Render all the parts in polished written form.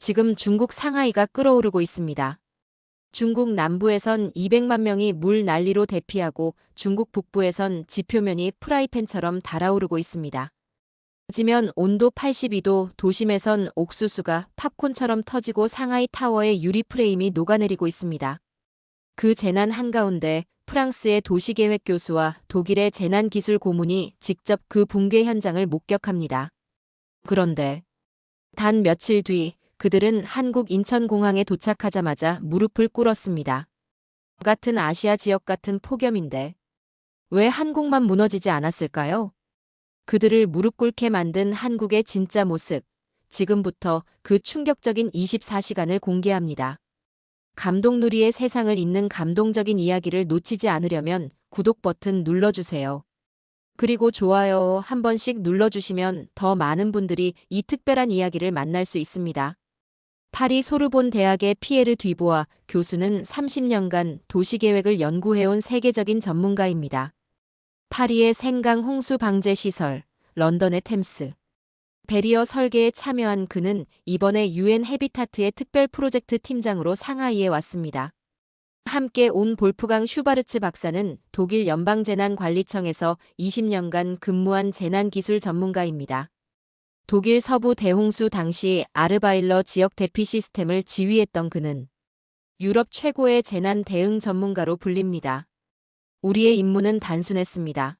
지금 중국 상하이가 끓어오르고 있습니다. 중국 남부에선 200만 명이 물 난리로 대피하고 중국 북부에선 지표면이 프라이팬처럼 달아오르고 있습니다. 지면 온도 82도, 도심에선 옥수수가 팝콘처럼 터지고 상하이 타워의 유리 프레임이 녹아내리고 있습니다. 그 재난 한가운데 프랑스의 도시계획 교수와 독일의 재난기술 고문이 직접 그 붕괴 현장을 목격합니다. 그런데 단 며칠 뒤 그들은 한국 인천공항에 도착하자마자 무릎을 꿇었습니다. 같은 아시아 지역 같은 폭염인데 왜 한국만 무너지지 않았을까요? 그들을 무릎 꿇게 만든 한국의 진짜 모습. 지금부터 그 충격적인 24시간을 공개합니다. 감동누리의 세상을 잇는 감동적인 이야기를 놓치지 않으려면 구독 버튼 눌러주세요. 그리고 좋아요 한 번씩 눌러주시면 더 많은 분들이 이 특별한 이야기를 만날 수 있습니다. 파리 소르본 대학의 피에르 뒤보아 교수는 30년간 도시계획을 연구해온 세계적인 전문가입니다. 파리의 생강 홍수 방제 시설, 런던의 템스, 배리어 설계에 참여한 그는 이번에 UN 해비타트의 특별 프로젝트 팀장으로 상하이에 왔습니다. 함께 온 볼프강 슈바르츠 박사는 독일 연방재난관리청에서 20년간 근무한 재난기술 전문가입니다. 독일 서부 대홍수 당시 아르바일러 지역 대피 시스템을 지휘했던 그는 유럽 최고의 재난 대응 전문가로 불립니다. 우리의 임무는 단순했습니다.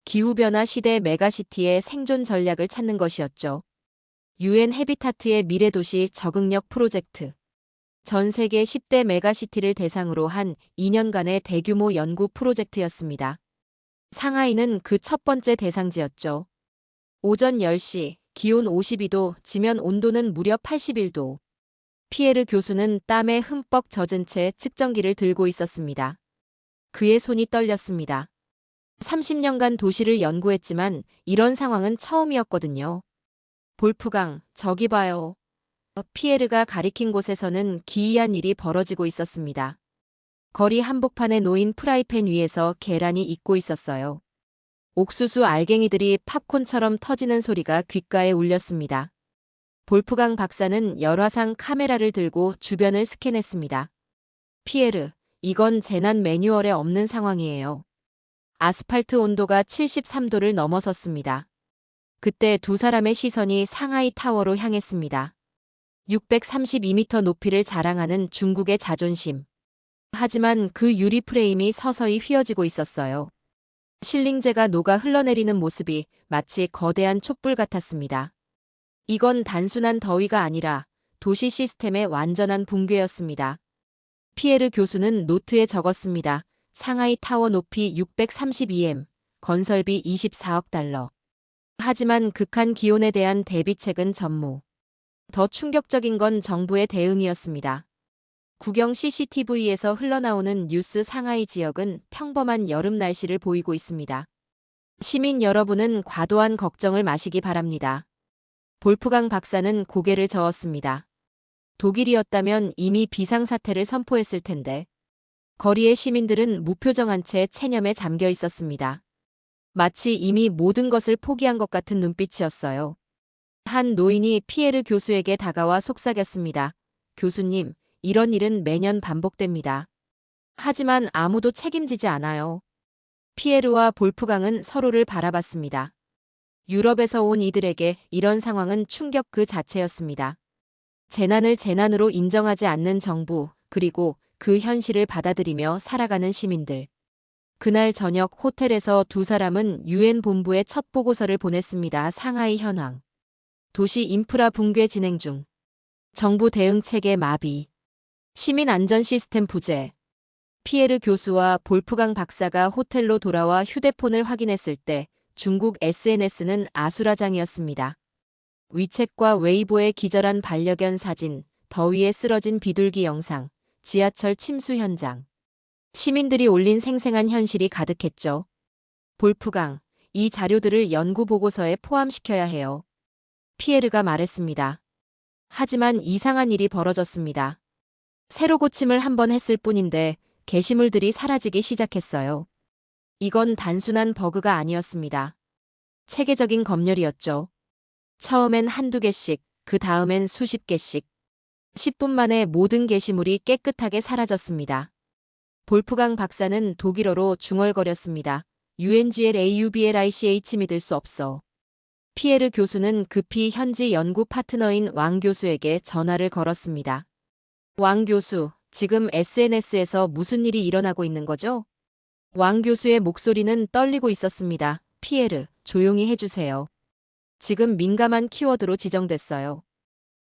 기후변화 시대 메가시티의 생존 전략을 찾는 것이었죠. UN 해비타트의 미래도시 적응력 프로젝트. 전 세계 10대 메가시티를 대상으로 한 2년간의 대규모 연구 프로젝트였습니다. 상하이는 그 첫 번째 대상지였죠. 오전 10시, 기온 52도, 지면 온도는 무려 81도. 피에르 교수는 땀에 흠뻑 젖은 채 측정기를 들고 있었습니다. 그의 손이 떨렸습니다. 30년간 도시를 연구했지만 이런 상황은 처음이었거든요. 볼프강, 저기 봐요. 피에르가 가리킨 곳에서는 기이한 일이 벌어지고 있었습니다. 거리 한복판에 놓인 프라이팬 위에서 계란이 익고 있었어요. 옥수수 알갱이들이 팝콘처럼 터지는 소리가 귓가에 울렸습니다. 볼프강 박사는 열화상 카메라를 들고 주변을 스캔했습니다. 피에르, 이건 재난 매뉴얼에 없는 상황이에요. 아스팔트 온도가 73도를 넘어섰습니다. 그때 두 사람의 시선이 상하이 타워로 향했습니다. 632m 높이를 자랑하는 중국의 자존심. 하지만 그 유리 프레임이 서서히 휘어지고 있었어요. 실링제가 녹아 흘러내리는 모습이 마치 거대한 촛불 같았습니다. 이건 단순한 더위가 아니라 도시 시스템의 완전한 붕괴였습니다. 피에르 교수는 노트에 적었습니다. 상하이 타워 높이 632m, 건설비 24억 달러. 하지만 극한 기온에 대한 대비책은 전무. 더 충격적인 건 정부의 대응이었습니다. 국영 CCTV에서 흘러나오는 뉴스 상하이 지역은 평범한 여름 날씨를 보이고 있습니다. 시민 여러분은 과도한 걱정을 마시기 바랍니다. 볼프강 박사는 고개를 저었습니다. 독일이었다면 이미 비상사태를 선포했을 텐데. 거리의 시민들은 무표정한 채 체념에 잠겨 있었습니다. 마치 이미 모든 것을 포기한 것 같은 눈빛이었어요. 한 노인이 피에르 교수에게 다가와 속삭였습니다. 교수님, 이런 일은 매년 반복됩니다. 하지만 아무도 책임지지 않아요. 피에르와 볼프강은 서로를 바라봤습니다. 유럽에서 온 이들에게 이런 상황은 충격 그 자체였습니다. 재난을 재난으로 인정하지 않는 정부, 그리고 그 현실을 받아들이며 살아가는 시민들. 그날 저녁 호텔에서 두 사람은 UN 본부에 첫 보고서를 보냈습니다. 상하이 현황. 도시 인프라 붕괴 진행 중. 정부 대응 체계 마비. 시민 안전 시스템 부재. 피에르 교수와 볼프강 박사가 호텔로 돌아와 휴대폰을 확인했을 때 중국 SNS는 아수라장이었습니다. 위챗과 웨이보의 기절한 반려견 사진, 더위에 쓰러진 비둘기 영상, 지하철 침수 현장. 시민들이 올린 생생한 현실이 가득했죠. 볼프강, 이 자료들을 연구 보고서에 포함시켜야 해요. 피에르가 말했습니다. 하지만 이상한 일이 벌어졌습니다. 새로 고침을 한 번 했을 뿐인데 게시물들이 사라지기 시작했어요. 이건 단순한 버그가 아니었습니다. 체계적인 검열이었죠. 처음엔 한두 개씩, 그 다음엔 수십 개씩. 10분 만에 모든 게시물이 깨끗하게 사라졌습니다. 볼프강 박사는 독일어로 중얼거렸습니다. UNGLAUBLICH 믿을 수 없어. 피에르 교수는 급히 현지 연구 파트너인 왕 교수에게 전화를 걸었습니다. 왕 교수, 지금 SNS에서 무슨 일이 일어나고 있는 거죠? 왕 교수의 목소리는 떨리고 있었습니다. 피에르, 조용히 해주세요. 지금 민감한 키워드로 지정됐어요.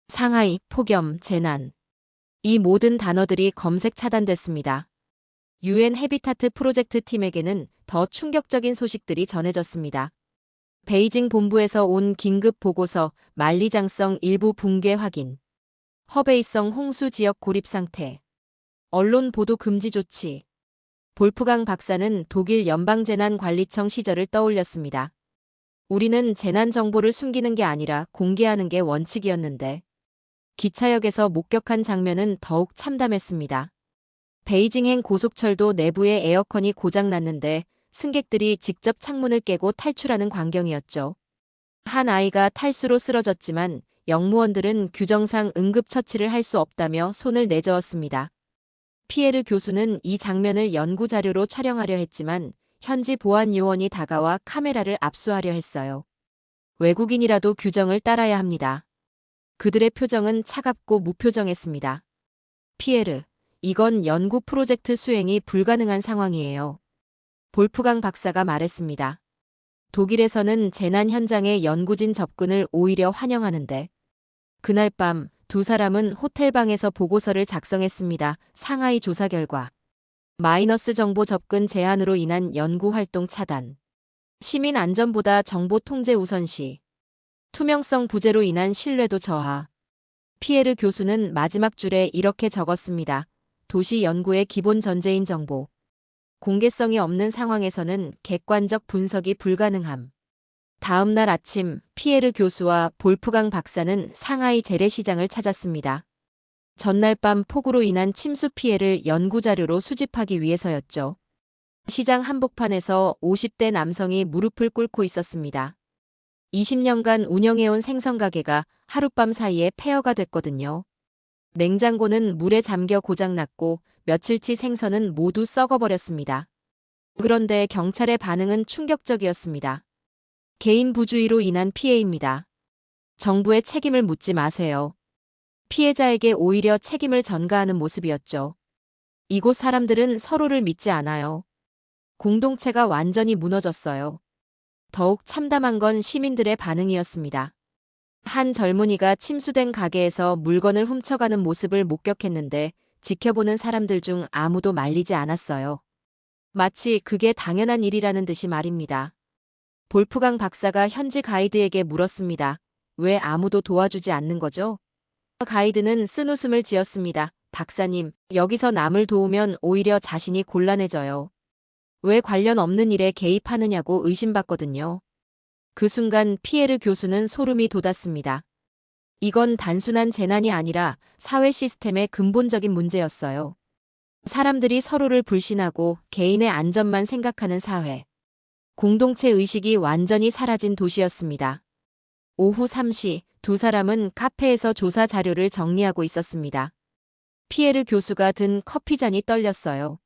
상하이, 폭염, 재난. 이 모든 단어들이 검색 차단됐습니다. UN 해비타트 프로젝트 팀에게는 더 충격적인 소식들이 전해졌습니다. 베이징 본부에서 온 긴급 보고서 만리장성 일부 붕괴 확인. 허베이성 홍수 지역 고립 상태. 언론 보도 금지 조치. 볼프강 박사는 독일 연방재난관리청 시절을 떠올렸습니다. 우리는 재난 정보를 숨기는 게 아니라 공개하는 게 원칙이었는데. 기차역에서 목격한 장면은 더욱 참담했습니다. 베이징행 고속철도 내부의 에어컨이 고장났는데 승객들이 직접 창문을 깨고 탈출하는 광경이었죠. 한 아이가 탈수로 쓰러졌지만 영무원들은 규정상 응급처치를 할 수 없다며 손을 내저었습니다. 피에르 교수는 이 장면을 연구자료로 촬영하려 했지만 현지 보안 요원이 다가와 카메라를 압수하려 했어요. 외국인이라도 규정을 따라야 합니다. 그들의 표정은 차갑고 무표정했습니다. 피에르, 이건 연구 프로젝트 수행이 불가능한 상황이에요. 볼프강 박사가 말했습니다. 독일에서는 재난 현장의 연구진 접근을 오히려 환영하는데. 그날 밤 두 사람은 호텔방에서 보고서를 작성했습니다. 상하이 조사 결과. 마이너스 정보 접근 제한으로 인한 연구활동 차단. 시민 안전보다 정보 통제 우선시. 투명성 부재로 인한 신뢰도 저하. 피에르 교수는 마지막 줄에 이렇게 적었습니다. 도시 연구의 기본 전제인 정보. 공개성이 없는 상황에서는 객관적 분석이 불가능함. 다음 날 아침 피에르 교수와 볼프강 박사는 상하이 재래시장을 찾았습니다. 전날 밤 폭우로 인한 침수 피해를 연구자료로 수집하기 위해서였죠. 시장 한복판에서 50대 남성이 무릎을 꿇고 있었습니다. 20년간 운영해온 생선가게가 하룻밤 사이에 폐허가 됐거든요. 냉장고는 물에 잠겨 고장났고 며칠치 생선은 모두 썩어버렸습니다. 그런데 경찰의 반응은 충격적이었습니다. 개인 부주의로 인한 피해입니다. 정부에 책임을 묻지 마세요. 피해자에게 오히려 책임을 전가하는 모습이었죠. 이곳 사람들은 서로를 믿지 않아요. 공동체가 완전히 무너졌어요. 더욱 참담한 건 시민들의 반응이었습니다. 한 젊은이가 침수된 가게에서 물건을 훔쳐가는 모습을 목격했는데 지켜보는 사람들 중 아무도 말리지 않았어요. 마치 그게 당연한 일이라는 듯이 말입니다. 볼프강 박사가 현지 가이드에게 물었습니다. 왜 아무도 도와주지 않는 거죠? 가이드는 쓴웃음을 지었습니다. 박사님, 여기서 남을 도우면 오히려 자신이 곤란해져요. 왜 관련 없는 일에 개입하느냐고 의심받거든요. 그 순간 피에르 교수는 소름이 돋았습니다. 이건 단순한 재난이 아니라 사회 시스템의 근본적인 문제였어요. 사람들이 서로를 불신하고 개인의 안전만 생각하는 사회. 공동체 의식이 완전히 사라진 도시였습니다. 오후 3시 두 사람은 카페에서 조사 자료를 정리하고 있었습니다. 피에르 교수가 든 커피잔이 떨렸어요.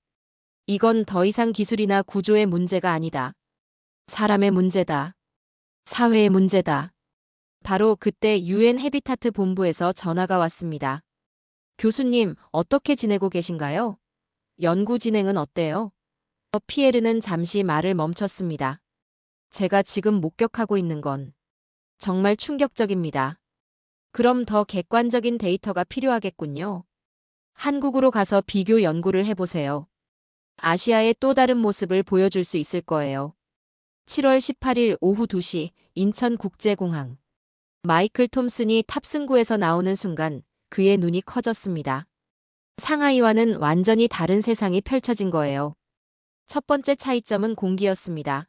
이건 더 이상 기술이나 구조의 문제가 아니다. 사람의 문제다. 사회의 문제다. 바로 그때 UN 해비타트 본부에서 전화가 왔습니다. 교수님, 어떻게 지내고 계신가요? 연구 진행은 어때요? 피에르는 잠시 말을 멈췄습니다. 제가 지금 목격하고 있는 건 정말 충격적입니다. 그럼 더 객관적인 데이터가 필요하겠군요. 한국으로 가서 비교 연구를 해보세요. 아시아의 또 다른 모습을 보여줄 수 있을 거예요. 7월 18일 오후 2시 인천국제공항. 마이클 톰슨이 탑승구에서 나오는 순간 그의 눈이 커졌습니다. 상하이와는 완전히 다른 세상이 펼쳐진 거예요. 첫 번째 차이점은 공기였습니다.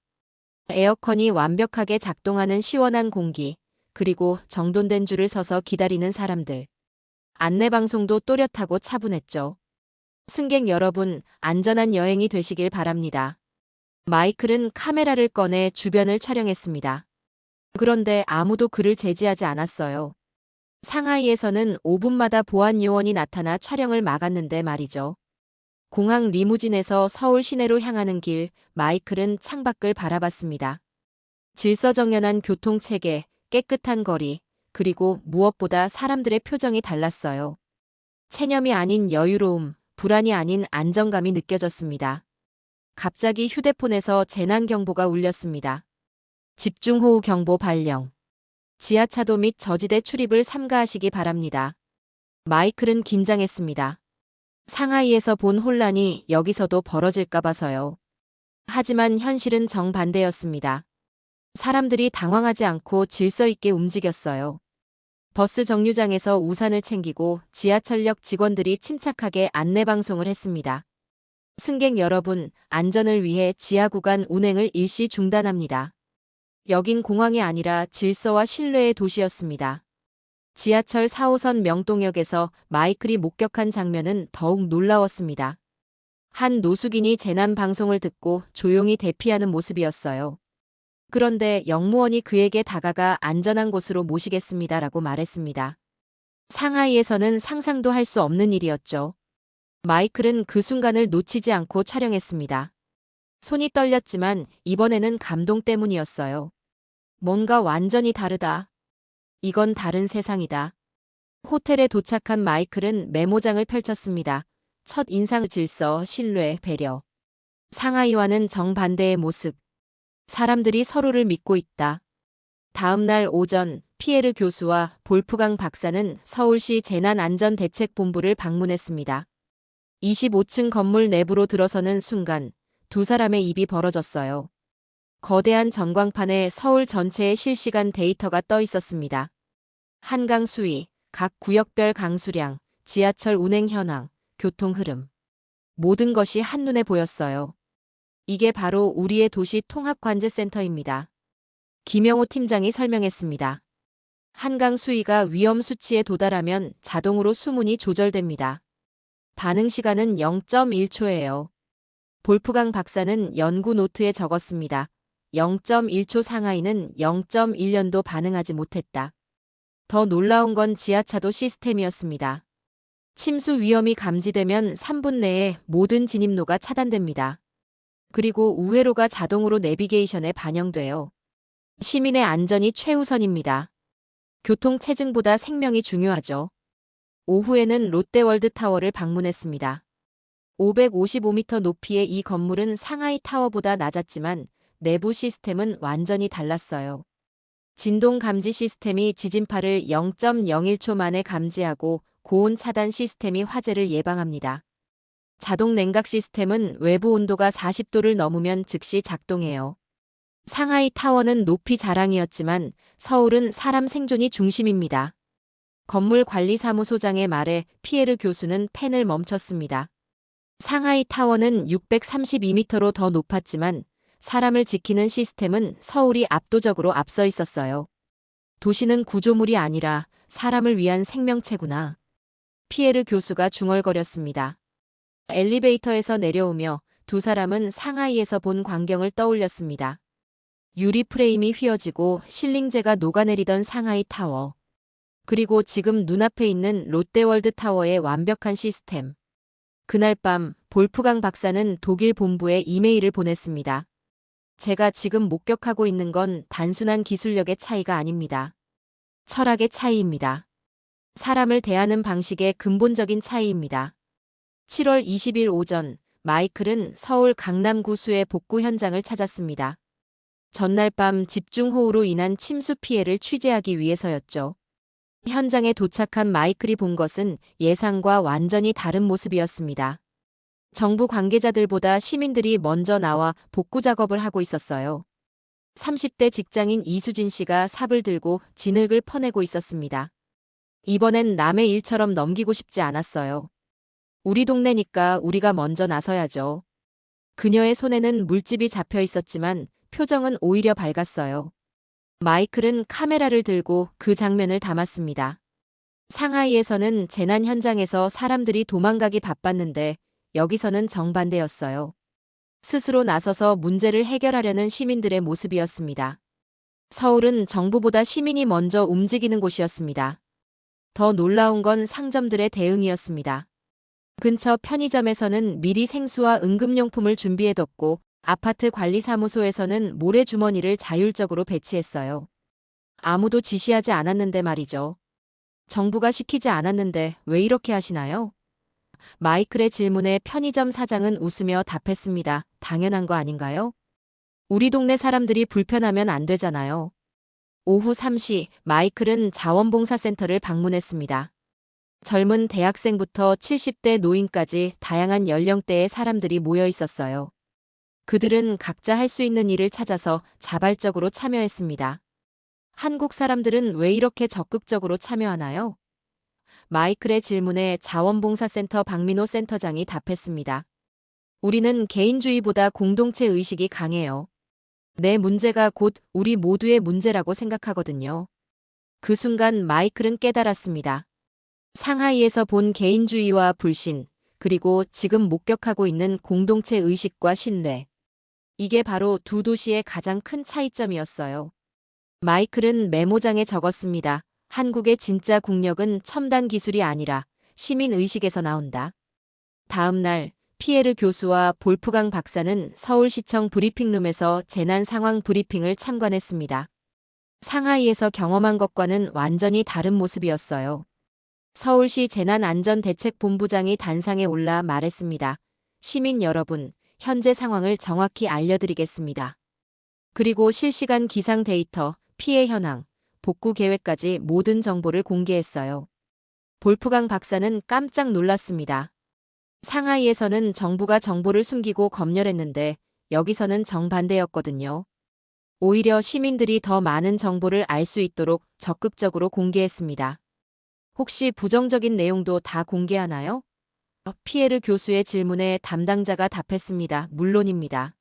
에어컨이 완벽하게 작동하는 시원한 공기, 그리고 정돈된 줄을 서서 기다리는 사람들. 안내방송도 또렷하고 차분했죠. 승객 여러분, 안전한 여행이 되시길 바랍니다. 마이클은 카메라를 꺼내 주변을 촬영했습니다. 그런데 아무도 그를 제지하지 않았어요. 상하이에서는 5분마다 보안 요원이 나타나 촬영을 막았는데 말이죠. 공항 리무진에서 서울 시내로 향하는 길, 마이클은 창밖을 바라봤습니다. 질서정연한 교통체계, 깨끗한 거리, 그리고 무엇보다 사람들의 표정이 달랐어요. 체념이 아닌 여유로움, 불안이 아닌 안정감이 느껴졌습니다. 갑자기 휴대폰에서 재난경보가 울렸습니다. 집중호우 경보 발령. 지하차도 및 저지대 출입을 삼가하시기 바랍니다. 마이클은 긴장했습니다. 상하이에서 본 혼란이 여기서도 벌어질까 봐서요. 하지만 현실은 정반대였습니다. 사람들이 당황하지 않고 질서 있게 움직였어요. 버스 정류장에서 우산을 챙기고 지하철역 직원들이 침착하게 안내방송을 했습니다. 승객 여러분, 안전을 위해 지하 구간 운행을 일시 중단합니다. 여긴 공항이 아니라 질서와 신뢰의 도시였습니다. 지하철 4호선 명동역에서 마이클이 목격한 장면은 더욱 놀라웠습니다. 한 노숙인이 재난 방송을 듣고 조용히 대피하는 모습이었어요. 그런데 역무원이 그에게 다가가 안전한 곳으로 모시겠습니다라고 말했습니다. 상하이에서는 상상도 할 수 없는 일이었죠. 마이클은 그 순간을 놓치지 않고 촬영했습니다. 손이 떨렸지만 이번에는 감동 때문이었어요. 뭔가 완전히 다르다. 이건 다른 세상이다. 호텔에 도착한 마이클은 메모장을 펼쳤습니다. 첫 인상 질서, 신뢰, 배려. 상하이와는 정반대의 모습. 사람들이 서로를 믿고 있다. 다음 날 오전 피에르 교수와 볼프강 박사는 서울시 재난안전대책본부를 방문했습니다. 25층 건물 내부로 들어서는 순간 두 사람의 입이 벌어졌어요. 거대한 전광판에 서울 전체의 실시간 데이터가 떠 있었습니다. 한강 수위, 각 구역별 강수량, 지하철 운행 현황, 교통 흐름. 모든 것이 한눈에 보였어요. 이게 바로 우리의 도시 통합관제센터입니다. 김영호 팀장이 설명했습니다. 한강 수위가 위험 수치에 도달하면 자동으로 수문이 조절됩니다. 반응 시간은 0.1초예요. 볼프강 박사는 연구 노트에 적었습니다. 0.1초 상하이는 0.1년도 반응하지 못했다. 더 놀라운 건 지하차도 시스템이었습니다. 침수 위험이 감지되면 3분 내에 모든 진입로가 차단됩니다. 그리고 우회로가 자동으로 내비게이션에 반영돼요. 시민의 안전이 최우선입니다. 교통 체증보다 생명이 중요하죠. 오후에는 롯데월드타워를 방문했습니다. 555m 높이의 이 건물은 상하이 타워보다 낮았지만 내부 시스템은 완전히 달랐어요. 진동 감지 시스템이 지진파를 0.01초 만에 감지하고 고온 차단 시스템이 화재를 예방합니다. 자동 냉각 시스템은 외부 온도가 40도를 넘으면 즉시 작동해요. 상하이 타워는 높이 자랑이었지만 서울은 사람 생존이 중심입니다. 건물 관리사무소장의 말에 피에르 교수는 펜을 멈췄습니다. 상하이 타워는 632m로 더 높았지만 사람을 지키는 시스템은 서울이 압도적으로 앞서 있었어요. 도시는 구조물이 아니라 사람을 위한 생명체구나. 피에르 교수가 중얼거렸습니다. 엘리베이터에서 내려오며 두 사람은 상하이에서 본 광경을 떠올렸습니다. 유리 프레임이 휘어지고 실링제가 녹아내리던 상하이 타워. 그리고 지금 눈앞에 있는 롯데월드 타워의 완벽한 시스템. 그날 밤 볼프강 박사는 독일 본부에 이메일을 보냈습니다. 제가 지금 목격하고 있는 건 단순한 기술력의 차이가 아닙니다. 철학의 차이입니다. 사람을 대하는 방식의 근본적인 차이입니다. 7월 20일 오전, 마이클은 서울 강남구수의 복구 현장을 찾았습니다. 전날 밤 집중호우로 인한 침수 피해를 취재하기 위해서였죠. 현장에 도착한 마이클이 본 것은 예상과 완전히 다른 모습이었습니다. 정부 관계자들보다 시민들이 먼저 나와 복구 작업을 하고 있었어요. 30대 직장인 이수진 씨가 삽을 들고 진흙을 퍼내고 있었습니다. 이번엔 남의 일처럼 넘기고 싶지 않았어요. 우리 동네니까 우리가 먼저 나서야죠. 그녀의 손에는 물집이 잡혀 있었지만 표정은 오히려 밝았어요. 마이클은 카메라를 들고 그 장면을 담았습니다. 상하이에서는 재난 현장에서 사람들이 도망가기 바빴는데 여기서는 정반대였어요. 스스로 나서서 문제를 해결하려는 시민들의 모습이었습니다. 서울은 정부보다 시민이 먼저 움직이는 곳이었습니다. 더 놀라운 건 상점들의 대응이었습니다. 근처 편의점에서는 미리 생수와 응급용품을 준비해뒀고 아파트 관리사무소에서는 모래주머니를 자율적으로 배치했어요. 아무도 지시하지 않았는데 말이죠. 정부가 시키지 않았는데 왜 이렇게 하시나요? 마이클의 질문에 편의점 사장은 웃으며 답했습니다. 당연한 거 아닌가요? 우리 동네 사람들이 불편하면 안 되잖아요. 오후 3시 마이클은 자원봉사센터를 방문했습니다. 젊은 대학생부터 70대 노인까지 다양한 연령대의 사람들이 모여 있었어요. 그들은 각자 할 수 있는 일을 찾아서 자발적으로 참여했습니다. 한국 사람들은 왜 이렇게 적극적으로 참여하나요? 마이클의 질문에 자원봉사센터 박민호 센터장이 답했습니다. 우리는 개인주의보다 공동체 의식이 강해요. 내 문제가 곧 우리 모두의 문제라고 생각하거든요. 그 순간 마이클은 깨달았습니다. 상하이에서 본 개인주의와 불신, 그리고 지금 목격하고 있는 공동체 의식과 신뢰. 이게 바로 두 도시의 가장 큰 차이점이었어요. 마이클은 메모장에 적었습니다. 한국의 진짜 국력은 첨단 기술이 아니라 시민의식에서 나온다. 다음 날 피에르 교수와 볼프강 박사는 서울시청 브리핑룸에서 재난 상황 브리핑을 참관했습니다. 상하이에서 경험한 것과는 완전히 다른 모습이었어요. 서울시 재난안전대책본부장이 단상에 올라 말했습니다. 시민 여러분, 현재 상황을 정확히 알려드리겠습니다. 그리고 실시간 기상 데이터, 피해 현황, 복구 계획까지 모든 정보를 공개했어요. 볼프강 박사는 깜짝 놀랐습니다. 상하이에서는 정부가 정보를 숨기고 검열했는데 여기서는 정반대였거든요. 오히려 시민들이 더 많은 정보를 알 수 있도록 적극적으로 공개했습니다. 혹시 부정적인 내용도 다 공개하나요? 피에르 교수의 질문에 담당자가 답했습니다. 물론입니다.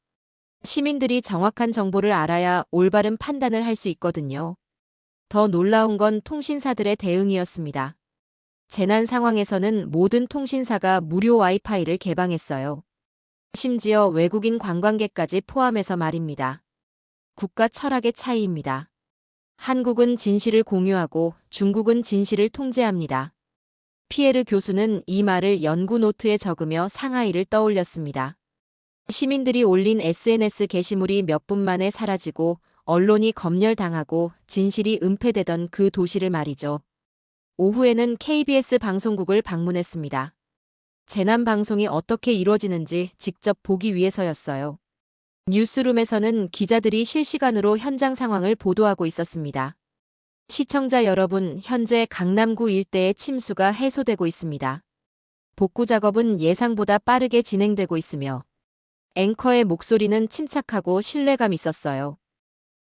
시민들이 정확한 정보를 알아야 올바른 판단을 할 수 있거든요. 더 놀라운 건 통신사들의 대응이었습니다. 재난 상황에서는 모든 통신사가 무료 와이파이를 개방했어요. 심지어 외국인 관광객까지 포함해서 말입니다. 국가 철학의 차이입니다. 한국은 진실을 공유하고 중국은 진실을 통제합니다. 피에르 교수는 이 말을 연구 노트에 적으며 상하이를 떠올렸습니다. 시민들이 올린 SNS 게시물이 몇 분 만에 사라지고 언론이 검열당하고 진실이 은폐되던 그 도시를 말이죠. 오후에는 KBS 방송국을 방문했습니다. 재난 방송이 어떻게 이루어지는지 직접 보기 위해서였어요. 뉴스룸에서는 기자들이 실시간으로 현장 상황을 보도하고 있었습니다. 시청자 여러분, 현재 강남구 일대의 침수가 해소되고 있습니다. 복구 작업은 예상보다 빠르게 진행되고 있으며 앵커의 목소리는 침착하고 신뢰감 있었어요.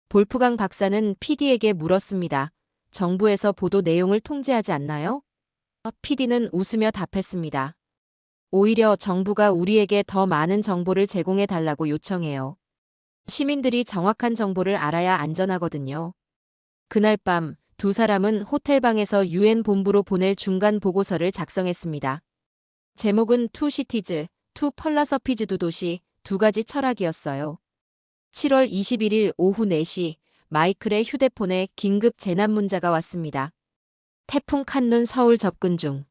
볼프강 박사는 PD에게 물었습니다. 정부에서 보도 내용을 통제하지 않나요? PD는 웃으며 답했습니다. 오히려 정부가 우리에게 더 많은 정보를 제공해 달라고 요청해요. 시민들이 정확한 정보를 알아야 안전하거든요. 그날 밤 두 사람은 호텔방에서 UN 본부로 보낼 중간 보고서를 작성했습니다. 제목은 투 시티즈, 투 펄라서피즈 두 도시, 두 가지 철학이었어요. 7월 21일 오후 4시 마이클의 휴대폰에 긴급 재난 문자가 왔습니다. 태풍 칸눈 서울 접근 중.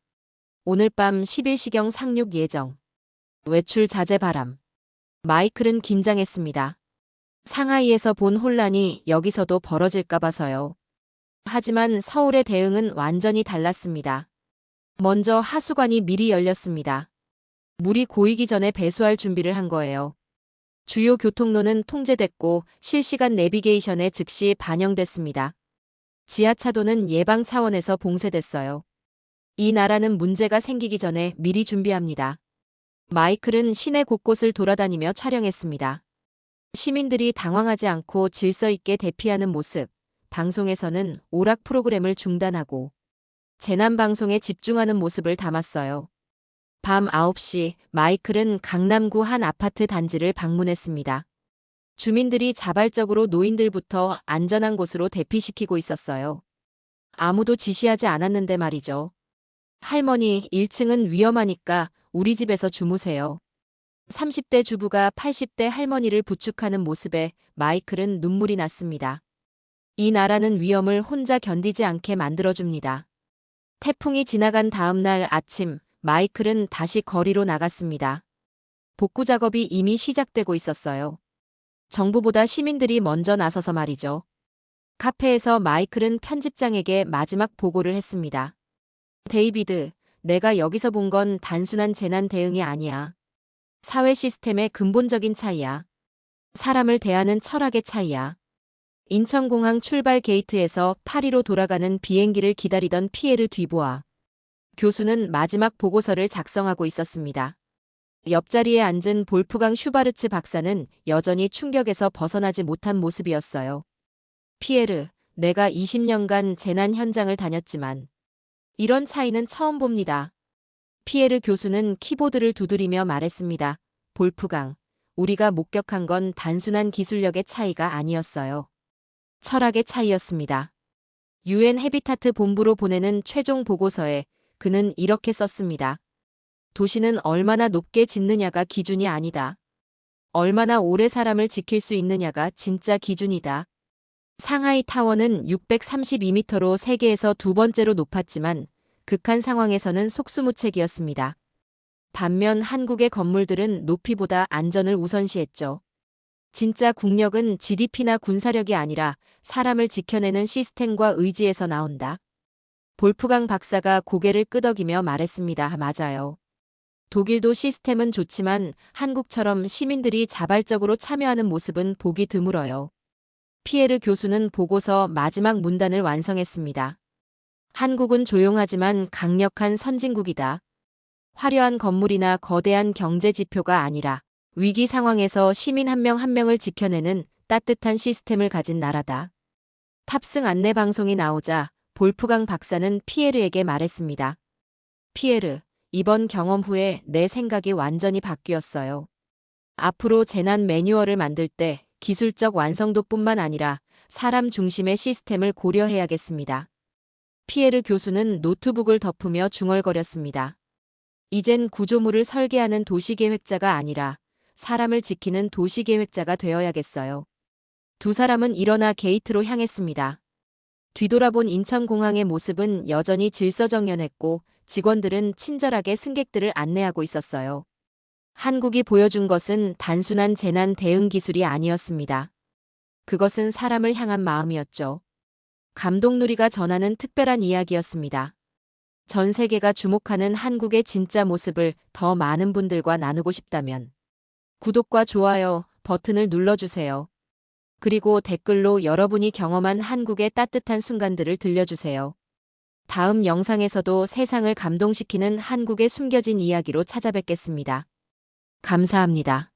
오늘 밤 11시경 상륙 예정. 외출 자제 바람. 마이클은 긴장했습니다. 상하이에서 본 혼란이 여기서도 벌어질까 봐서요. 하지만 서울의 대응은 완전히 달랐습니다. 먼저 하수관이 미리 열렸습니다. 물이 고이기 전에 배수할 준비를 한 거예요. 주요 교통로는 통제됐고 실시간 내비게이션에 즉시 반영됐습니다. 지하차도는 예방 차원에서 봉쇄됐어요. 이 나라는 문제가 생기기 전에 미리 준비합니다. 마이클은 시내 곳곳을 돌아다니며 촬영했습니다. 시민들이 당황하지 않고 질서 있게 대피하는 모습, 방송에서는 오락 프로그램을 중단하고 재난 방송에 집중하는 모습을 담았어요. 밤 9시 마이클은 강남구 한 아파트 단지를 방문했습니다. 주민들이 자발적으로 노인들부터 안전한 곳으로 대피시키고 있었어요. 아무도 지시하지 않았는데 말이죠. 할머니, 1층은 위험하니까 우리 집에서 주무세요. 30대 주부가 80대 할머니를 부축하는 모습에 마이클은 눈물이 났습니다. 이 나라는 위험을 혼자 견디지 않게 만들어줍니다. 태풍이 지나간 다음 날 아침, 마이클은 다시 거리로 나갔습니다. 복구 작업이 이미 시작되고 있었어요. 정부보다 시민들이 먼저 나서서 말이죠. 카페에서 마이클은 편집장에게 마지막 보고를 했습니다. 데이비드, 내가 여기서 본 건 단순한 재난 대응이 아니야. 사회 시스템의 근본적인 차이야. 사람을 대하는 철학의 차이야. 인천공항 출발 게이트에서 파리로 돌아가는 비행기를 기다리던 피에르 듀보아 교수는 마지막 보고서를 작성하고 있었습니다. 옆자리에 앉은 볼프강 슈바르츠 박사는 여전히 충격에서 벗어나지 못한 모습이었어요. 피에르, 내가 20년간 재난 현장을 다녔지만 이런 차이는 처음 봅니다. 피에르 교수는 키보드를 두드리며 말했습니다. 볼프강, 우리가 목격한 건 단순한 기술력의 차이가 아니었어요. 철학의 차이였습니다. 유엔 헤비타트 본부로 보내는 최종 보고서에 그는 이렇게 썼습니다. 도시는 얼마나 높게 짓느냐가 기준이 아니다. 얼마나 오래 사람을 지킬 수 있느냐가 진짜 기준이다. 상하이 타워는 632m로 세계에서 두 번째로 높았지만 극한 상황에서는 속수무책이었습니다. 반면 한국의 건물들은 높이보다 안전을 우선시했죠. 진짜 국력은 GDP나 군사력이 아니라 사람을 지켜내는 시스템과 의지에서 나온다. 볼프강 박사가 고개를 끄덕이며 말했습니다. 맞아요. 독일도 시스템은 좋지만 한국처럼 시민들이 자발적으로 참여하는 모습은 보기 드물어요. 피에르 교수는 보고서 마지막 문단을 완성했습니다. 한국은 조용하지만 강력한 선진국이다. 화려한 건물이나 거대한 경제 지표가 아니라 위기 상황에서 시민 한 명 한 명을 지켜내는 따뜻한 시스템을 가진 나라다. 탑승 안내 방송이 나오자 볼프강 박사는 피에르에게 말했습니다. 피에르, 이번 경험 후에 내 생각이 완전히 바뀌었어요. 앞으로 재난 매뉴얼을 만들 때 기술적 완성도뿐만 아니라 사람 중심의 시스템을 고려해야겠습니다. 피에르 교수는 노트북을 덮으며 중얼거렸습니다. 이젠 구조물을 설계하는 도시계획자가 아니라 사람을 지키는 도시계획자가 되어야겠어요. 두 사람은 일어나 게이트로 향했습니다. 뒤돌아본 인천공항의 모습은 여전히 질서정연했고 직원들은 친절하게 승객들을 안내하고 있었어요. 한국이 보여준 것은 단순한 재난 대응 기술이 아니었습니다. 그것은 사람을 향한 마음이었죠. 감동누리가 전하는 특별한 이야기였습니다. 전 세계가 주목하는 한국의 진짜 모습을 더 많은 분들과 나누고 싶다면 구독과 좋아요 버튼을 눌러주세요. 그리고 댓글로 여러분이 경험한 한국의 따뜻한 순간들을 들려주세요. 다음 영상에서도 세상을 감동시키는 한국의 숨겨진 이야기로 찾아뵙겠습니다. 감사합니다.